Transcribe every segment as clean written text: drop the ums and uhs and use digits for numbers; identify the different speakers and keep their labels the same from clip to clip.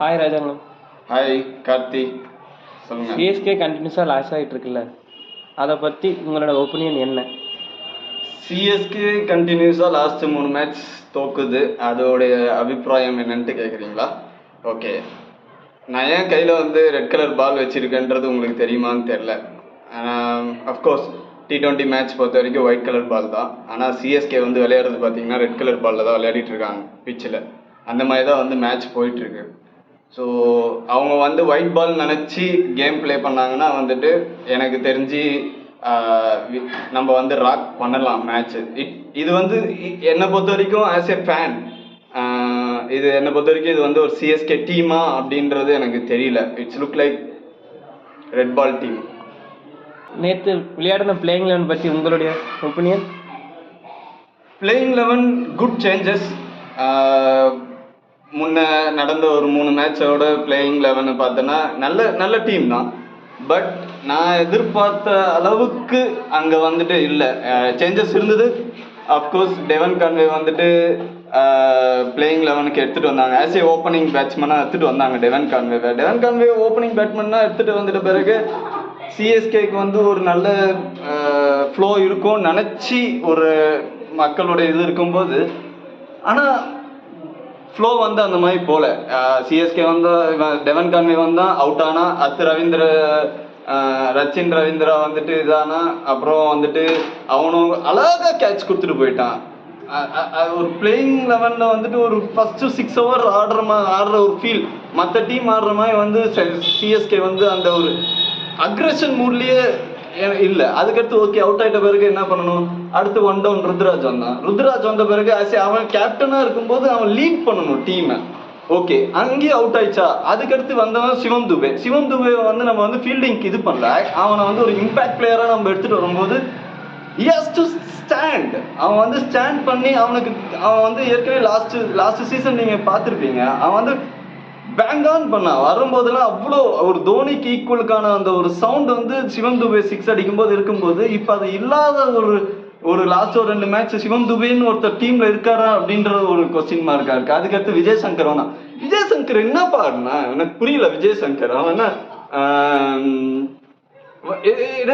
Speaker 1: Hi ராஜாங்க.
Speaker 2: Hi Karthi, சொல்லுங்க.
Speaker 1: CSK கண்டினியூஸாக லாஸ் ஆகிட்டு இருக்குல்ல, அதை பற்றி உங்களோட ஒப்பீனியன் என்ன?
Speaker 2: சிஎஸ்கே கண்டினியூஸாக லாஸ்ட் 3 மேட்ச் தோக்குது, அதோடைய அபிப்பிராயம் என்னன்ட்டு கேட்குறீங்களா? ஓகே, நான் ஏன் கையில் ரெட் கலர் பால் வச்சுருக்கேன்றது உங்களுக்கு தெரியுமான்னு தெரில. அஃப்கோர்ஸ் T20 மேட்ச் பொறுத்த வரைக்கும் ஒயிட் கலர் பால் தான். ஆனால் சிஎஸ்கே விளையாடுறது பார்த்தீங்கன்னா ரெட் கலர் பாலில் தான் விளையாடிட்டு இருக்காங்க பிச்சில். அந்த மாதிரி தான் மேட்ச் போயிட்டுருக்கு. ஸோ அவங்க ஒயிட் பால் நினச்சி கேம் ப்ளே பண்ணாங்கன்னா எனக்கு தெரிஞ்சு நம்ம ராக் பண்ணலாம் மேட்ச்சு. இது என்னை பொறுத்த வரைக்கும் ஆஸ் எ ஃபேன், இது என்னை பொறுத்த வரைக்கும் இது ஒரு சிஎஸ்கே டீமா அப்படின்றது எனக்கு தெரியல. It's look like red ball team.
Speaker 1: நேற்று விளையாடின பிளேயிங் 11 பற்றி உங்களுடைய ஒப்பீனியன்?
Speaker 2: Playing 11 good changes. முன்ன நடந்த ஒரு 3 மேட்சோட பிளேயிங் 11 பார்த்தோன்னா நல்ல டீம் தான். பட் நான் எதிர்பார்த்த அளவுக்கு அங்கே இல்லை. சேஞ்சஸ் இருந்தது. அஃப்கோர்ஸ் டெவன் கான்வே பிளேயிங் 11க்கு எடுத்துகிட்டு வந்தாங்க. ஆஸ் ஏ ஓப்பனிங் பேட்ஸ்மேனாக எடுத்துகிட்டு வந்தாங்க டெவன் கான்வே ஓப்பனிங் பேட்ஸ்மேனாக எடுத்துகிட்டு வந்துட்ட பிறகு சிஎஸ்கேக்கு ஒரு நல்ல ஃப்ளோ இருக்கும்னு நினச்சி ஒரு மக்களோட இது இருக்கும்போது, ஆனால் ஃப்ளோ அந்த மாதிரி போல. சிஎஸ்கே டெவன் கான்வே அவுட் ஆனா, ரச்சின் ரவீந்திரா இதானா, அப்புறம் அவனும் அழகாக கேட்ச் கொடுத்துட்டு போயிட்டான். ஒரு பிளேயிங் 11ல் ஒரு ஃபர்ஸ்ட் 6 ஓவர் ஆடுற ஒரு ஃபீல் மற்ற டீம் ஆடுற மாதிரி சிஎஸ்கே அந்த ஒரு அக்ரெஷன் மூட்லேயே இல்லை. அதுக்கடுத்து ஓகே, அவுட் ஆகிட்ட பிறகு என்ன பண்ணணும்? அடுத்து 1 டவுன் ருத்ராஜ் வந்த பிறகு அவன் கேப்டனாக இருக்கும்போது அவன் லீட் பண்ணணும் டீமை. ஓகே, அங்கேயே அவுட் ஆயிடுச்சா, அதுக்கடுத்து வந்தவன் சிவம் துபே நம்ம ஃபீல்டிங்க்கு இது பண்ணல. அவனை ஒரு இம்பாக்ட் பிளேயராக நம்ம எடுத்துகிட்டு வரும்போது he has to stand. அவன் ஸ்டாண்ட் பண்ணி அவன் ஏற்கனவே லாஸ்ட் சீசன் நீங்கள் பார்த்துருப்பீங்க. அவன் பேங் ஆன் பண்ணான் வரும்போதெல்லாம் அவ்வளோ ஒரு தோனிக்கு ஈக்குவலுக்கான அந்த ஒரு சவுண்ட் சிவம் துபே 6 அடிக்கும்போது இருக்கும்போது, இப்போ அது இல்லாத ஒரு லாஸ்ட் ஒரு 2 மேட்ச் சிவம் துபேன்னு ஒருத்தர் டீம்ல இருக்காரா அப்படின்ற ஒரு கொஸ்டின் மார்க்கா இருக்கு. அதுக்கடுத்து விஜய் சங்கர் விஜய் சங்கர் என்ன பாருனா எனக்கு புரியல. விஜய் சங்கர் அவன் என்ன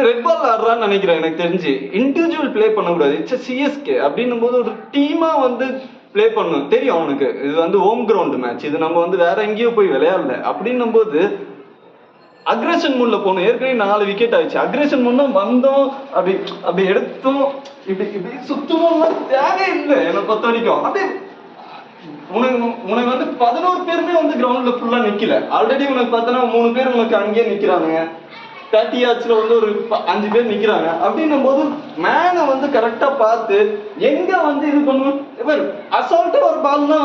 Speaker 2: ரெட் பால் ஆடுறான்னு நினைக்கிறேன். எனக்கு தெரிஞ்சு இண்டிவிஜுவல் பிளே பண்ணக்கூடாது. இட்ஸ் சிஎஸ்கே அப்படின்னும் போது ஒரு டீமா பிளே பண்ணணும். தெரியும் அவனுக்கு இது ஹோம் கிரவுண்ட் மேட்ச், இது நம்ம வேற எங்கேயோ போய் விளையாடல. அப்படின்னும் போது அக்ரேஷன் மூட்ல போகணும். ஏற்கனவே 4 விக்கெட் ஆயிடுச்சு. அக்ரேஷன் மூட்னா வந்தோம், அப்படி எடுத்தோம், இப்படி சுத்தமும் தேவை இல்லை என்னை பொறுத்த வரைக்கும். அப்படியே உனக்கு 11 பேருமே கிரவுண்ட்ல ஃபுல்லா நிக்கல. ஆல்ரெடி உனக்கு பார்த்தோன்னா 3 பேர் உனக்கு அங்கேயே நிக்கிறானுங்க. 30 யார்ட்ஸ்ல ஒரு 5 பேர் நிக்கிறாங்க. அப்படின்னும் போது மேனை கரெக்டா பார்த்து எங்க இது பண்ணணும். அசால்ட்டா ஒரு பால் தான்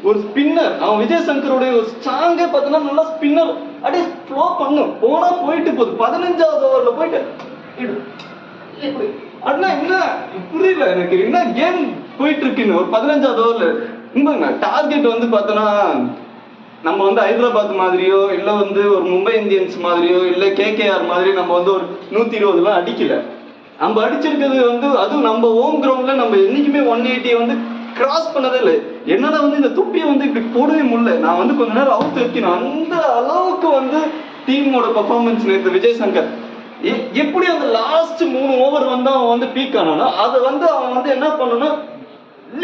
Speaker 2: ஒரு ஸ்பின்னர், அவன் விஜய் சங்கருடைய ஒரு ஸ்ட்ராங்கே பார்த்தோன்னா நல்லா ஸ்பின்னர் அப்படியே ஃப்ளோ பண்ணும். போனா போயிட்டு போகுது. 15வது ஓவர்ல போயிட்டு அண்ணா என்ன புரியல எனக்கு, என்ன கேம் போயிட்டு இருக்குன்னு. ஒரு 15வது ஓவர்ல இன்பங்க டார்கெட் பார்த்தோன்னா நம்ம ஹைதராபாத் மாதிரியோ இல்லை ஒரு மும்பை இந்தியன்ஸ் மாதிரியோ இல்லை கேகேஆர் மாதிரி நம்ம ஒரு 120 அடிக்கல. நம்ம அடிச்சிருக்கிறது அதுவும் நம்ம ஹோம் கிரவுண்ட்ல நம்ம என்னைக்குமே 180 கிராஸ் பண்ணதே இல்லை. என்னால இந்த துப்பியை இப்படி போடவே முடியல. நான் கொஞ்ச நேரம் அவுட் வைக்கணும். அந்த அளவுக்கு டீமோட பர்ஃபார்மன்ஸ் நேற்று விஜய் சங்கர் எப்படி அந்த லாஸ்ட் 3 ஓவர் அவன் பீக் ஆனானோ அதை அவன் என்ன பண்ணணும்,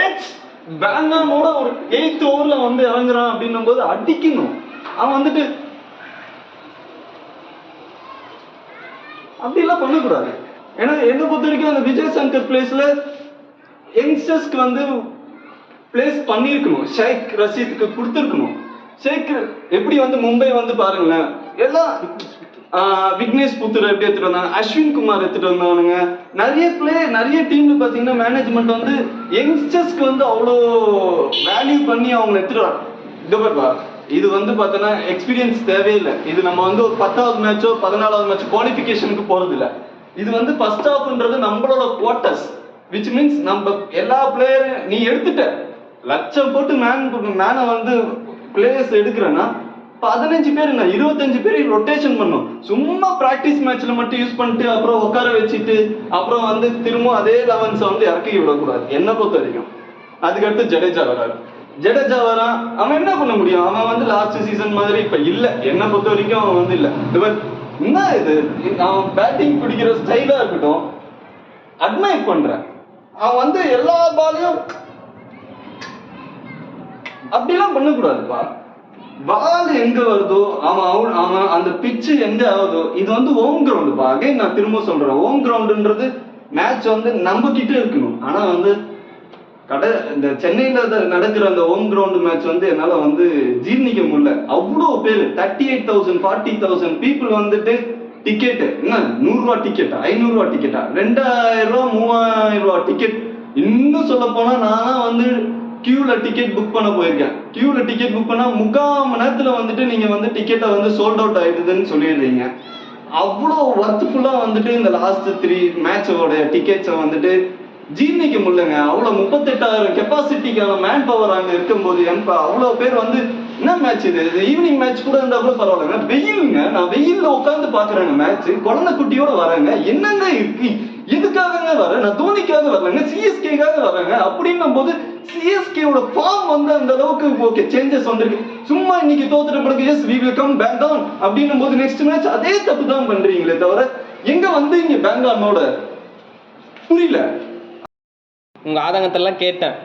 Speaker 2: லெட்ஸ் பேங்கனோட ஒரு 8th ஓவர்ல இறங்குறான் அப்படின்னும் போது அடிக்கணும். அவன் அப்படி எல்லாம் பண்ணக்கூடாது. ஏன்னா என்ன பொறுத்த வரைக்கும் அந்த விஜய் சங்கர் பிளேஸ்ல யங்ஸ்டர்ஸ்க்கு பிளேஸ் பண்ணிருக்கணும். ஷேக் ரஷீதுக்கு கொடுத்துருக்கணும். ஷேக் எப்படி மும்பை பாருங்களேன், எல்லாம் விக்னேஷ் புத்தூர் எப்படி எடுத்துட்டு வந்தாங்க, அஸ்வின் குமார் எடுத்துட்டு வந்தானுங்க. நிறைய டீம்ல பாத்தீங்கன்னா மேனேஜ்மெண்ட் யங்ஸ்டர்ஸ்க்கு அவ்வளோ வேல்யூ பண்ணி அவங்க எடுத்துட்டு வராங்க. இது பார்த்தோன்னா எக்ஸ்பீரியன்ஸ் தேவையில்லை. இது நம்ம ஒரு 10வது மேட்சோ 14வது மேட்சோ குவாலிஃபிகேஷனுக்கு போறது இல்லை. இது ஃபர்ஸ்ட் ஹாஃப்ன்றது நம்மளோட குவார்டர்ஸ், விச் மீன்ஸ் நம்ம எல்லா பிளேயரும் நீ எடுத்துட்ட லட்சம் போட்டு மேனை பிளேயர்ஸ் எடுக்கிறேன்னா 15 பேர் என்ன 25 பேர் ரொட்டேஷன் பண்ணும். சும்மா பிராக்டிஸ் மேட்ச்ல மட்டும் யூஸ் பண்ணிட்டு அப்புறம் உட்கார வச்சுட்டு அப்புறம் திரும்ப அதே 11 இறக்கி விடக்கூடாது என்னை பொறுத்த வரைக்கும். அதுக்கடுத்து ஜடேஜா வராரு. ஜடேஜா வரான், அவன் என்ன பண்ண முடியும்? அவன் வந்து லாஸ்ட் சீசன் மாதிரி இப்ப இல்ல, என்ன பொறுத்த வரைக்கும் அவன் வந்து இல்ல. என்ன இது, அவன் பேட்டிங் பிடிக்கிற ஸ்டைலா இருக்கட்டும், அட்மைர் பண்றேன். அவன் வந்து எல்லா பாலையும் அப்படிலாம் பண்ணக்கூடாதுப்பா. பால் எங்க வருதோ அவன் அந்த பிச்சு எங்க ஆகுதோ, இது வந்து ஹோம் கிரவுண்டுப்பா. அகைன் நான் திரும்ப சொல்றேன், ஹோம் கிரவுண்டுன்றது மேட்ச் வந்து நம்ம கிட்ட இருக்கணும். ஆனா வந்து இந்த சென்னையில நடக்கிற அந்த ஹோம் கிரவுண்ட் மேட்ச் வந்து என்னால வந்து ஜீர்ணிக்க முடியல. அவ்வளோ பேர் 38,000 40,000 பீப்புள் வந்துட்டு டிக்கெட் என்ன 100 ரூபா டிக்கெட்டா 500 ரூபா டிக்கெட்டா 2000 ரூபா 3000 ரூபா டிக்கெட். இன்னும் சொல்ல போனா நானா வந்து கியூல டிக்கெட் புக் பண்ண போயிருக்கேன். கியூல டிக்கெட் புக் பண்ணா 3/4 மணி நேரத்துல வந்துட்டு நீங்க வந்து டிக்கெட்டை வந்து சோல்ட் அவுட் ஆயிடுதுன்னு சொல்லிடுறீங்க. அவ்வளோ ஒர்த்ஃபுல்லா வந்துட்டு இந்த லாஸ்ட் 3 மேட்சோட டிக்கெட்ஸை வந்துட்டு ஜீர்ணிக்க முடியலங்க. அவ்வளோ 38,000 கெப்பாசிட்டிக்கான மேன் பவர் அங்கே இருக்கும்போது அவ்வளோ பேர் வந்து என்ன மேட்ச் இது ஈவினிங் மேட்ச் கூட இருந்தா கூட பரவாயில்லைங்க. வெயிலுங்க, நான் வெயில்ல உட்காந்து பாக்குறேங்க மேட்ச், குழந்தை குட்டியோட வரேங்க. என்னங்க இருக்கு, எதுக்காகங்க வரேன்? நான் தோனிக்காக வரலங்க, சிஎஸ்கேக்காக வரேங்க. அப்படின்னும் போது சிஎஸ்கேவோட ஃபார்ம் வந்து அந்த அளவுக்கு ஓகே சேஞ்சஸ் வந்திருக்கு. சும்மா இன்னைக்கு தோத்துட்ட பிறகு yes we will come back down அப்படின்னும் போது நெக்ஸ்ட் மேட்ச் அதே தப்பு தான் பண்றீங்களே தவிர எங்க வந்து இங்க பேங்கானோட புரியல.
Speaker 1: உங்கள் ஆதங்கத்தெல்லாம் கேட்டேன்.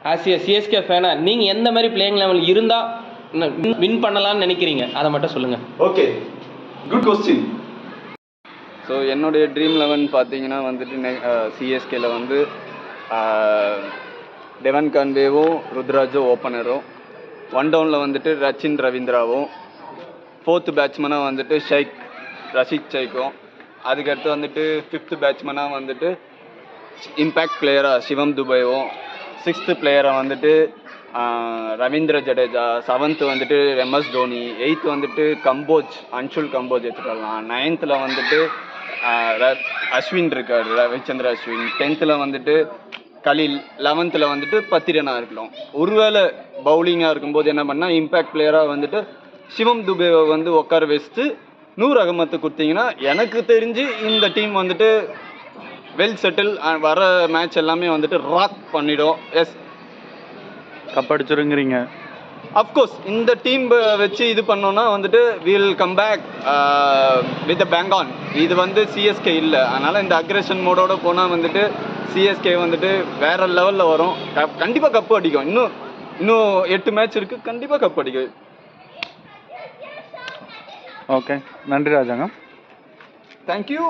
Speaker 1: ஆஸ் ஏ சிஎஸ்கே ஃபேனா நீங்கள் எந்த மாதிரி பிளேயிங் லெவல் இருந்தால் வின் பண்ணலாம்னு நினைக்கிறீங்க, அதை மட்டும் சொல்லுங்கள்.
Speaker 2: Okay, good question. ஸோ என்னுடைய ட்ரீம் 11 பார்த்தீங்கன்னா வந்துட்டு சிஎஸ்கேல வந்து டெவன் கான்வேவும் ருத்ராஜும் ஓப்பனரும், 1 டவுனில் வந்துட்டு ரச்சின் ரவீந்திராவும், 4th பேட்ஸ்மனாக வந்துட்டு ரஷீத் ஷைக்கும், அதுக்கடுத்து வந்துட்டு 5th பேட்ஸ்மனாக வந்துட்டு இம்பேக்ட் பிளேயராக சிவம் துபைவும், 6th பிளேயராக வந்துட்டு ரவீந்திர ஜடேஜா, 7th வந்துட்டு எம்எஸ் தோனி, 8th வந்துட்டு அன்ஷுல் கம்போஜ் வச்சுக்கலாம், 9th வந்துட்டு அஸ்வின் இருக்கார், ரவிச்சந்திர அஸ்வின், 10th வந்துட்டு கலில், 11th வந்துட்டு பத்திரனா இருக்கலாம். ஒருவேளை பவுலிங்காக இருக்கும்போது என்ன பண்ணால் இம்பேக்ட் பிளேயராக வந்துட்டு சிவம் துபேவை வந்து உட்கார வச்சுட்டு நூர் அகமத்து கொடுத்தீங்கன்னா எனக்கு தெரிஞ்சு இந்த டீம் வந்துட்டு வெல் செட்டில், வர மேட்ச் எல்லாமே வந்துட்டு ராக் பண்ணிடும். எஸ்,
Speaker 3: கப் அடிச்சிருங்கிறீங்க.
Speaker 2: அஃப்கோர்ஸ் இந்த டீம் வச்சு இது பண்ணோன்னா வந்துட்டு will come back with bang on. இது வந்து சிஎஸ்கே இல்லை, அதனால் இந்த அக்ரெஷன் மோடோட போனால் வந்துட்டு சிஎஸ்கே வந்துட்டு வேற லெவலில் வரும். கண்டிப்பாக கப்பு அடிக்கும். இன்னும் 8 மேட்ச் இருக்குது, கண்டிப்பாக கப் அடிக்கும்.
Speaker 3: ஓகே, நன்றி ராஜாங்க.
Speaker 2: தேங்க்யூ.